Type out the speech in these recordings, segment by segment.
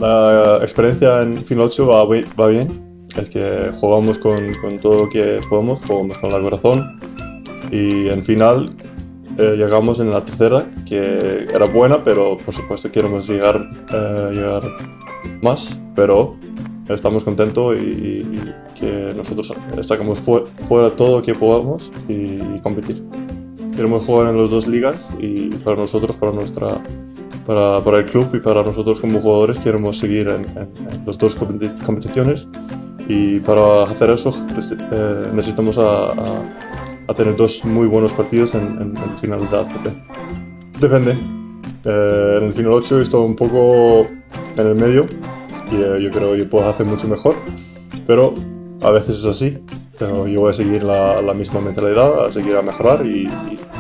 La experiencia en Final 8 va bien. Es que jugamos con todo lo que podemos, jugamos con el corazón. Y en final llegamos en la tercera, que era buena, pero por supuesto queremos llegar más. Pero estamos contentos y que nosotros sacamos fuera todo lo que podamos y competir. Queremos jugar en las dos ligas y para nosotros, para el club y para nosotros como jugadores queremos seguir en las dos competiciones y para hacer eso pues, necesitamos a tener dos muy buenos partidos en final de ACP. Depende. En el final 8 estoy un poco en el medio y yo creo que puedo hacer mucho mejor, pero a veces es así. Pero yo voy a seguir la misma mentalidad, a seguir a mejorar y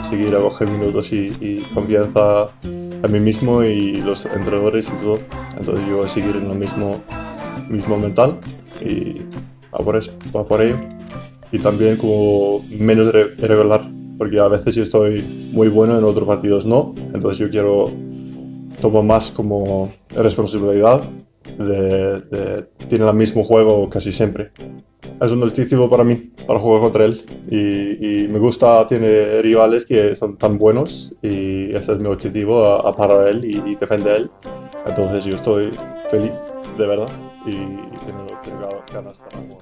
seguir a coger minutos y confianza en mí mismo y los entrenadores y todo. Entonces yo voy a seguir en lo mismo mental y va por ello. Y también como menos irregular, porque a veces yo estoy muy bueno, en otros partidos no. Entonces yo quiero tomar más como responsabilidad de tener el mismo juego casi siempre. Es un objetivo para mí, para jugar contra él. Y me gusta, tiene rivales que son tan buenos y ese es mi objetivo, a parar a él y defender a él. Entonces yo estoy feliz, de verdad, y tengo ganas para jugar.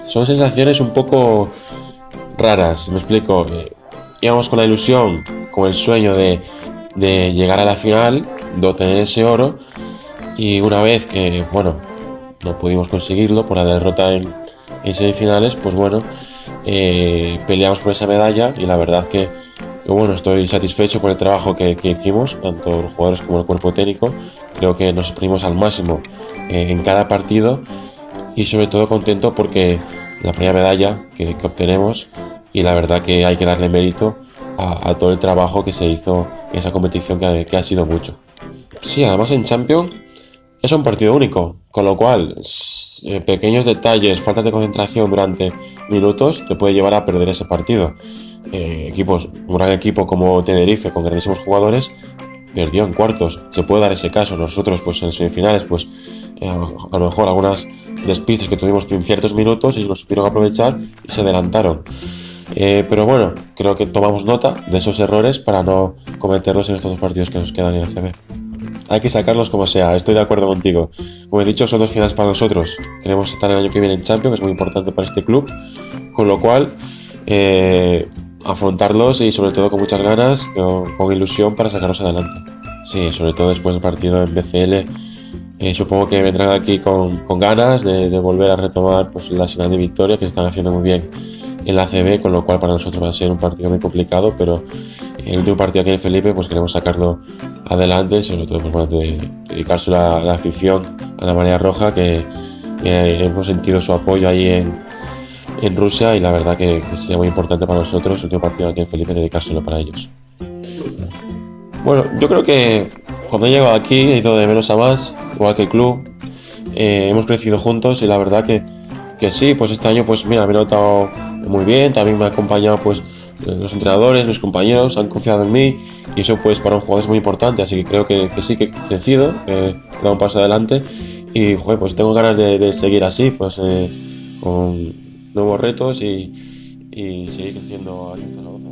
Son sensaciones un poco raras, me explico. Íbamos con la ilusión, con el sueño de llegar a la final, de obtener ese oro, y una vez que, bueno, no pudimos conseguirlo por la derrota en semifinales, pues bueno, peleamos por esa medalla y la verdad que bueno, estoy satisfecho por el trabajo que hicimos, tanto los jugadores como el cuerpo técnico. Creo que nos exprimimos al máximo en cada partido y sobre todo contento porque la primera medalla que obtenemos, y la verdad que hay que darle mérito a todo el trabajo que se hizo en esa competición que ha sido mucho. Sí, además en Champions es un partido único, con lo cual pequeños detalles, faltas de concentración durante minutos te puede llevar a perder ese partido. Un gran equipo como Tenerife con grandísimos jugadores perdió en cuartos, se puede dar ese caso. Nosotros pues en semifinales pues a lo mejor algunas despistes que tuvimos en ciertos minutos y nos supieron aprovechar y se adelantaron. Pero bueno, creo que tomamos nota de esos errores para no cometerlos en estos dos partidos que nos quedan en ACB. Hay que sacarlos como sea, estoy de acuerdo contigo. Como he dicho, son dos finales para nosotros. Queremos estar el año que viene en Champions, que es muy importante para este club. Con lo cual, afrontarlos y sobre todo con muchas ganas, con ilusión para sacarlos adelante. Sí, sobre todo después del partido en BCL. Supongo que vendrán aquí con ganas de volver a retomar pues, la señal de victoria que se están haciendo muy bien en la ACB, con lo cual para nosotros va a ser un partido muy complicado, pero el último partido aquí en Felipe pues queremos sacarlo adelante, sobre todo pues, bueno, dedicarse a la afición, a la Marea Roja, que hemos sentido su apoyo ahí en Rusia, y la verdad que sería muy importante para nosotros el último partido aquí en Felipe dedicárselo para ellos. Bueno, yo creo que cuando he llegado aquí he ido de menos a más, igual que el club. Hemos crecido juntos y la verdad que sí, pues este año pues mira, me he notado muy bien, también me han acompañado pues los entrenadores, mis compañeros han confiado en mí y eso pues para un jugador es muy importante, así que creo que sí que he crecido, he dado un paso adelante y joder, pues tengo ganas de seguir así, pues con nuevos retos y seguir creciendo aquí en Zaragoza.